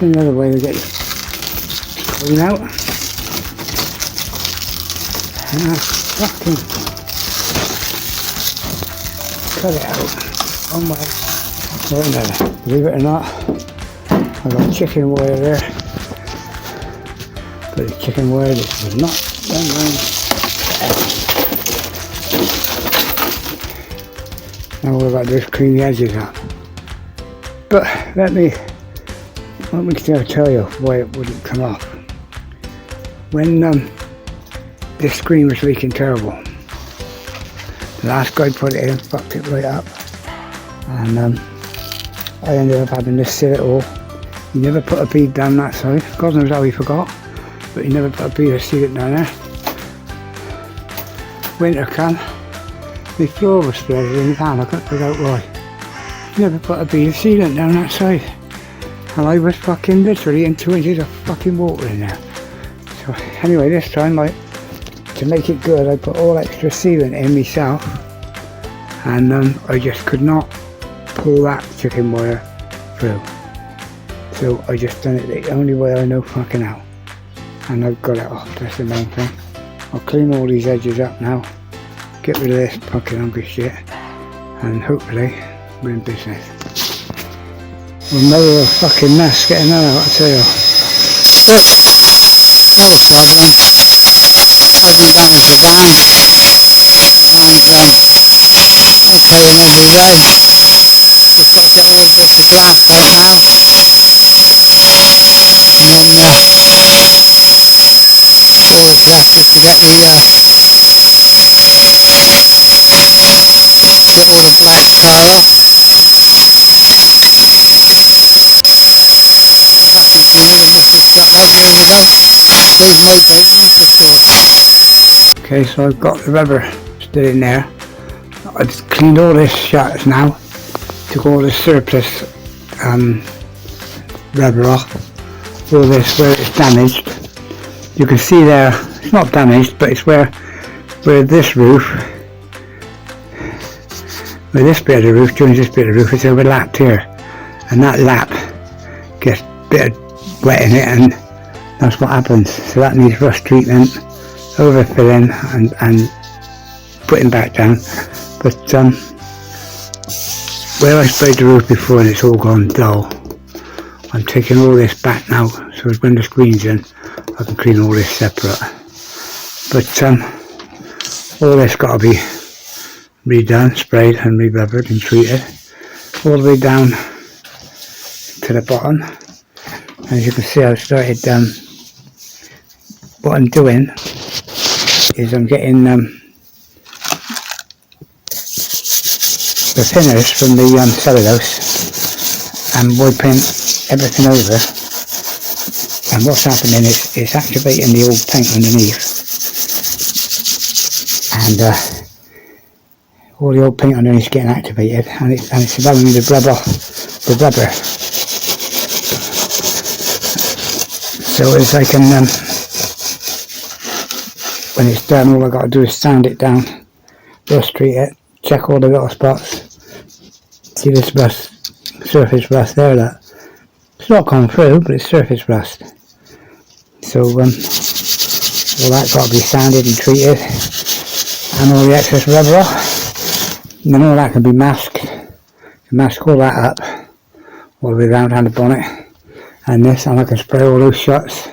another way to get it clean out. And that's fucking cut it out one way or another. Believe it or not, I've got chicken wire there, but the chicken wire this was not done right. Now all I've got to do is clean the edges up. But let me tell you why it wouldn't come off. When this screen was leaking terrible, the last guy put it in, fucked it right up, and I ended up having to seal it all. He never put a bead down that side. God knows how he forgot, but he never put a bead or sealant down there. Winter come, my floor was flooded in the van. I couldn't figure out why. He never put a bead of sealant down that side, and I was fucking literally in 2 inches of fucking water in there. So anyway, this time, like, to make it good, I put all extra sealant in myself, and I just could not pull that chicken wire through. So I just done it the only way I know fucking how, and I've got it off. That's the main thing. I'll clean all these edges up now, get rid of this fucking hungry shit, and hopefully we're in business. Well, another fucking mess getting that out, I tell you. But no problem. Hasn't damaged the van. The van's okay in every way. Just got to get all the bits of glass out now, and then all that's left is to get all the black tar off. The vacuum cleaner must have shut up. There we go. There's no date, that's for sure. Okay, so I've got the rubber still in there. I've cleaned all this shuts now. Took all the surplus rubber off. All this where it's damaged. You can see there, it's not damaged, but it's where this roof, where this bit of the roof joins this bit of the roof, it's overlapped here. And that lap gets a bit of wet in it, and that's what happens. So that needs rust treatment, overfilling and putting back down. But where I sprayed the roof before and it's all gone dull, I'm taking all this back now, so when the screen's in I can clean all this separate. But all this got to be redone, sprayed and re-rubbered and treated all the way down to the bottom. As you can see, I've started, what I'm doing is I'm getting the thinners from the cellulose and wiping everything over, and what's happening is it's activating the old paint underneath, and all the old paint underneath is getting activated, and it's allowing me to rub off the rubber. So as I can, when it's done, all I've got to do is sand it down, rust treat it, check all the little spots. See this rust, surface rust there, that it's not gone through, but it's surface rust. So all that got to be sanded and treated, and all the excess rubber off, and then all that can be masked. Mask all that up all the way around the bonnet and this, and I can spray all those shuts,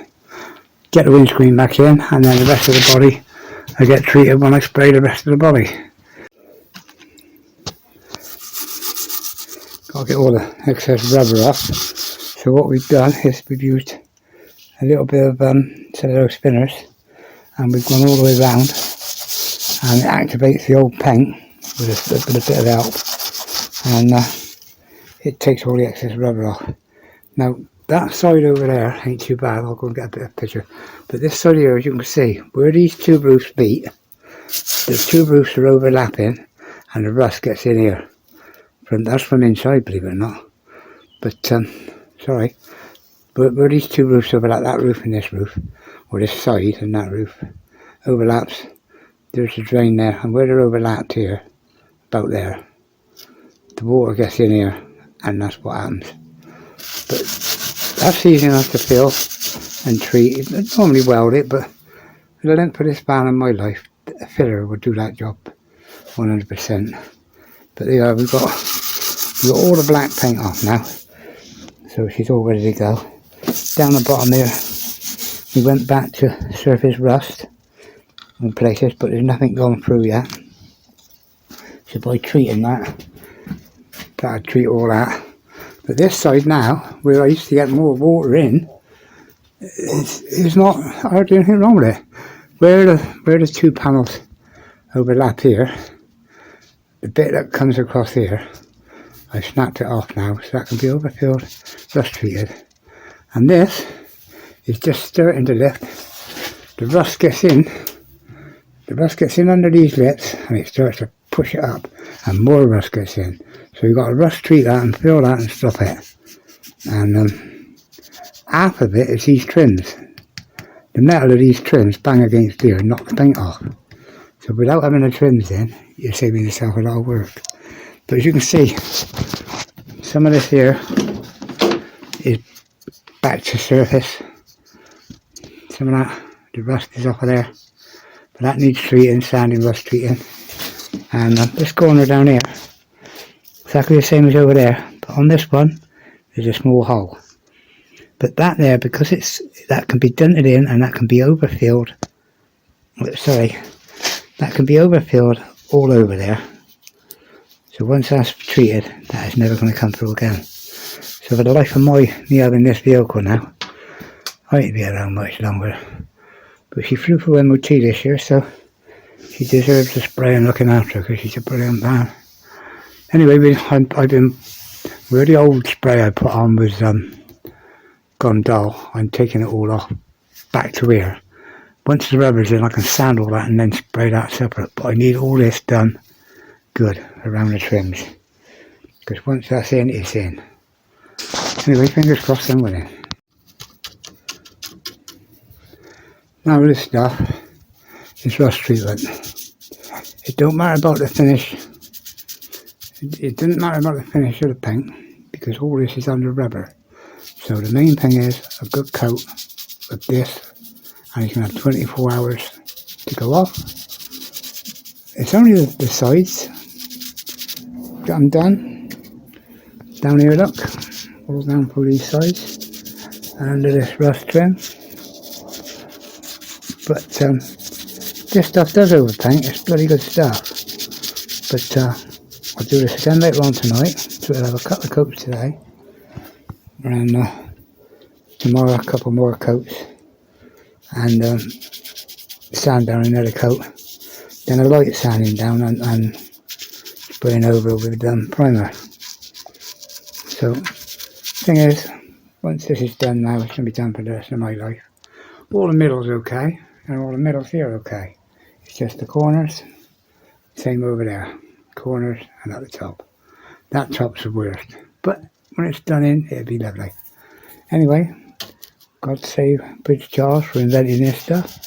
get the windscreen back in, and then the rest of the body I get treated when I spray the rest of the body. Got to get all the excess rubber off. So what we've done is we've used a little bit of cellulose spinners, and we've gone all the way around, and it activates the old paint with a bit of help, and it takes all the excess rubber off. Now that side over there ain't too bad. I'll go and get a bit of picture. But this side here, as you can see, where these two roofs meet, the two roofs are overlapping, and the rust gets in here. That's from inside, believe it or not. But sorry, but where these two roofs overlap, that roof and this roof, or this side and that roof overlaps, there's a drain there, and where they're overlapped here, about there, the water gets in here, and that's what happens. But That's easy enough to fill and treat. I'd normally weld it, but with the length of this span in my life, a fitter would do that job 100%. But yeah, we've got all the black paint off now, so she's all ready to go. Down the bottom here, we went back to surface rust in places, but there's nothing gone through yet. So by treating that, that'd treat all that. But this side now, where I used to get more water in, it's not hardly anything wrong with it. Where the two panels overlap here, the bit that comes across here, I snapped it off now, so that can be overfilled, rust treated. And this is just starting to lift. The rust gets in under these lips, and it starts to push it up, and more rust gets in. So you've got to rust treat that and fill that and stuff it. And half of it is these trims. The metal of these trims bang against here and knock the paint off. So without having the trims in, you're saving yourself a lot of work. But as you can see, some of this here is back to surface. Some of that, the rust is off of there. But that needs treating, sanding, rust treating. And this corner down here, exactly the same as over there. But on this one, there's a small hole. But that there, because that can be dented in and that can be overfilled. Sorry, that can be overfilled all over there. So once that's treated, that is never going to come through again. So for the life of me having this vehicle now, I won't be around much longer. But she flew for MOT this year, so she deserves a spray and looking after her because she's a brilliant man. Anyway, where the old spray I put on was gone dull, I'm taking it all off back to here. Once the rubber's in, I can sand all that and then spray that separate. But I need all this done good around the trims, because once that's in, it's in. Anyway, fingers crossed I'm winning. Now with this stuff, it's rust treatment. It don't matter about the finish. It doesn't matter about the finish of the paint, because all this is under rubber. So the main thing is a good coat of this, and you can have 24 hours to go off. It's only the sides that I'm done. Down here, look, all down through these sides, and under this rust trim. But this stuff does overpaint, it's bloody good stuff. But I'll do this again later on tonight, so I'll have a couple of coats today. And tomorrow a couple more coats, and sand down another coat, then a light sanding down and spraying over with primer. So thing is, once this is done now, it's going to be done for the rest of my life. All the middle's okay, and all the middles here are okay. It's just the corners, same over there, corners and at the top. That top's the worst, but when it's done in, it'll be lovely. Anyway, God save Bridge Charles for inventing this stuff,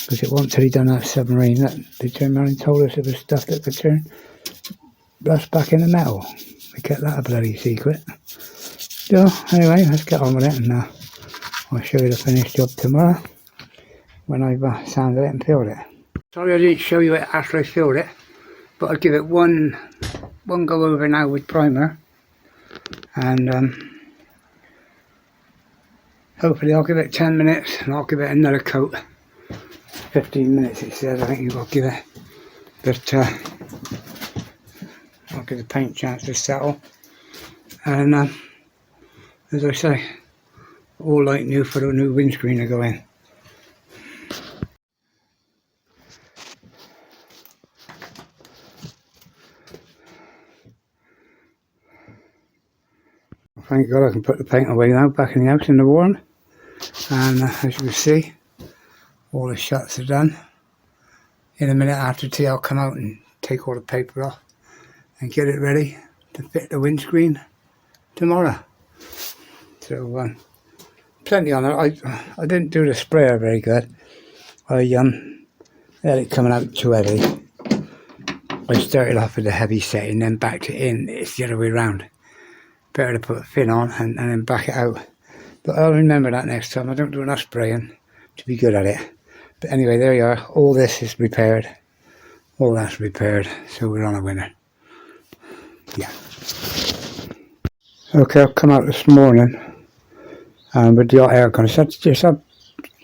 because it wasn't till he done that submarine that they turned around and told us it was stuff that could turn rust back into metal. We kept that a bloody secret. So anyway, let's get on with it, and I'll show you the finished job tomorrow when I've sanded it and filled it. Sorry I didn't show you it after I filled it, but I'll give it one go over now with primer, and hopefully I'll give it 10 minutes and I'll give it another coat. 15 minutes it says, I think you've got to give it, but I'll give the paint a chance to settle. And as I say, all like new for the new windscreen to go in. Thank God I can put the paint away now, back in the house in the warm. And as you can see, all the shuts are done. In a minute after tea I'll come out and take all the paper off and get it ready to fit the windscreen tomorrow. So plenty on it. I didn't do the sprayer very good. I had it coming out too heavy. I started off with a heavy setting, then backed it in. It's the other way around. Better to put a fin on and then back it out. But I'll remember that next time. I don't do enough spraying to be good at it. But anyway, there you are. All this is repaired. All that's repaired. So we're on a winner. Yeah. Okay, I've come out this morning with the hot air con. It's just up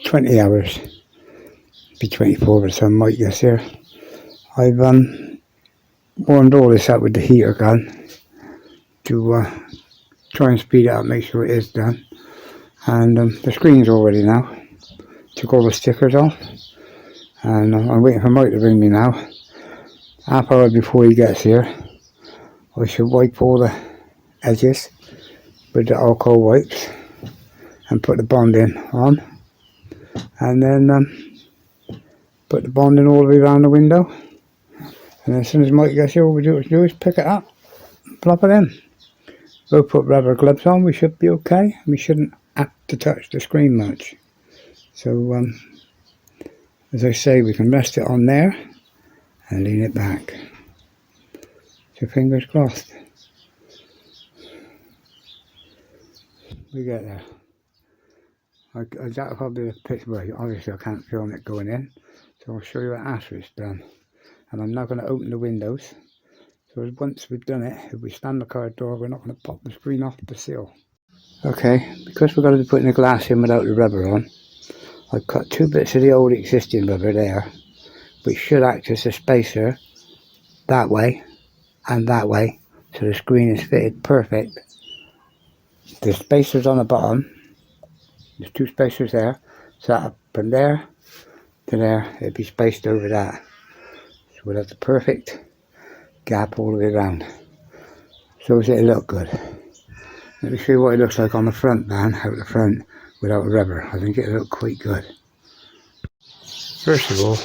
20 hours. Be 24 by the time Mike gets here. I've warmed all this up with the heater gun to try and speed it up, make sure it is done. And the screen's all ready now. Took all the stickers off. And I'm waiting for Mike to ring me now. Half hour before he gets here, I should wipe all the edges with the alcohol wipes and put the bonding on. And then put the bonding all the way around the window. And as soon as Mike gets here, all we do is pick it up and plop it in. We'll put rubber gloves on, we should be okay. We shouldn't have to touch the screen much. So, as I say, we can rest it on there and lean it back. So fingers crossed. We get there. That'll probably be a picture, well, obviously I can't film it going in. So I'll show you it after it's done. And I'm not going to open the windows. So once we've done it, if we stand the car door, we're not going to pop the screen off the sill. Okay, because we're going to be putting the glass in without the rubber on, I've cut 2 bits of the old existing rubber there, which should act as a spacer that way and that way, so the screen is fitted perfect. The spacers on the bottom, there's 2 spacers there, so that from there to there, it'd be spaced over that. So we'll have the perfect gap all the way around. So it'll look good. Let me show you what it looks like on the front van, out the front, without rubber. I think it'll look quite good. First of all,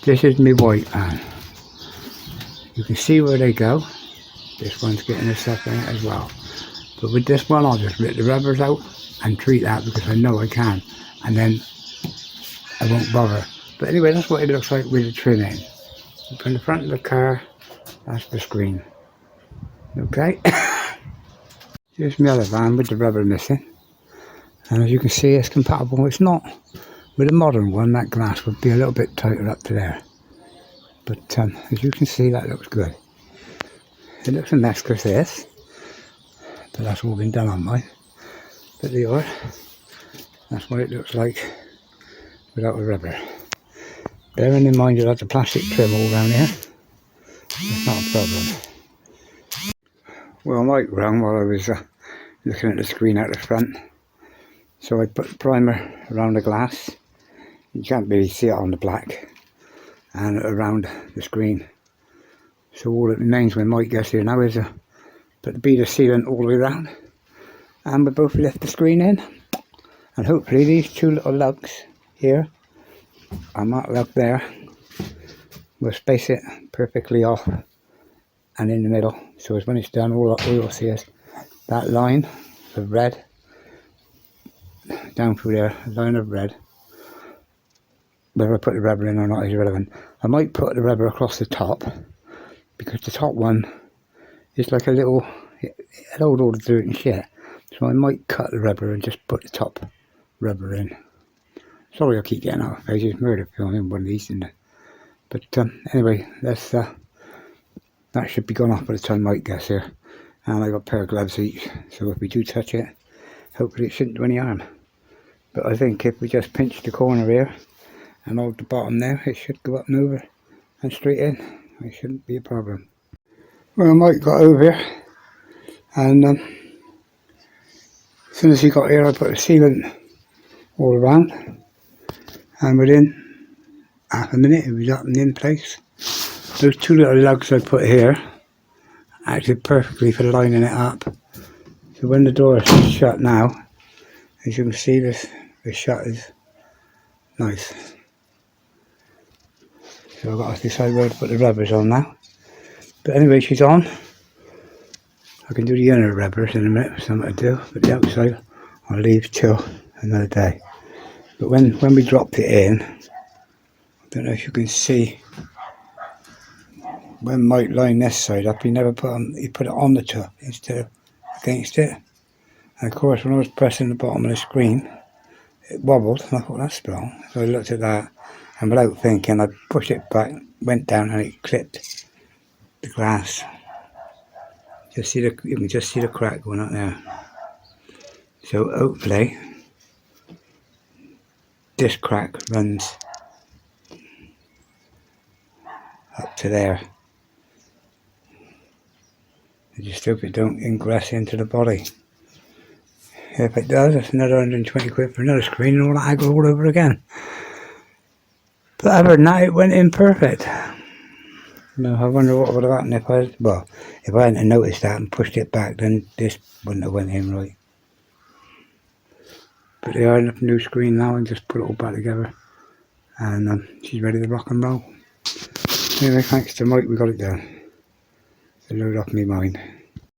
this is my white van. You can see where they go. This one's getting a stuff in it as well. But with this one, I'll just rip the rubbers out and treat that because I know I can. And then I won't bother. But anyway, that's what it looks like with the trim in. From the front of the car, that's the screen. Okay. Here's my other van with the rubber missing. And as you can see, it's compatible. It's not. With a modern one, that glass would be a little bit tighter up to there. But as you can see, that looks good. It looks a mess because this. But that's all been done on mine. But the other, that's what it looks like without the rubber. Bearing in mind you'll have the plastic trim all around here. It's not a problem. Well, Mike rang while I was looking at the screen out the front. So I put the primer around the glass. You can't really see it on the black. And around the screen. So all that remains when Mike gets here now is put the bead of sealant all the way around. And we both lift the screen in. And hopefully these 2 little lugs here, and that lug there, will space it perfectly off and in the middle. So as when it's done, all you'll see is that line of red down through there, a line of red. Whether I put the rubber in or not is irrelevant. I might put the rubber across the top because the top one is like a little, it holds all the dirt and shit. So I might cut the rubber and just put the top rubber in. Sorry I keep getting out of face, it's murder filming one of these, isn't it? But anyway, that's that should be gone off by the time Mike gets here. And I've got a pair of gloves each, so if we do touch it, hopefully it shouldn't do any harm. But I think if we just pinch the corner here and hold the bottom there, it should go up and over and straight in. It shouldn't be a problem. Well, Mike got over here, and as soon as he got here, I put a sealant all around, and within half a minute it was up and in place. Those 2 little lugs I put here acted perfectly for lining it up. So when the door is shut now, as you can see, the shut is nice. So I've got to decide where to put the rubbers on now. But anyway, she's on. I can do the inner rubbers in a minute, something to do, but the outside I'll leave till another day. But when we dropped it in, I don't know if you can see, when Mike lined this side up, he put it on the top instead of against it. And of course when I was pressing the bottom of the screen, it wobbled, and I thought that's wrong. So I looked at that, and without thinking I pushed it back, went down, and it clipped the glass. You can just see the crack going up there. So hopefully this crack runs up to there. I just hope it don't ingress into the body. If it does, it's another 120 quid for another screen and all that I go all over again. But other than that, it went in perfect. No, I wonder what would have happened if I hadn't noticed that and pushed it back, then this wouldn't have went in right. But they are enough new screen now and just put it all back together. And she's ready to rock and roll. Anyway, thanks to Mike, we got it done. It's a load off my mind.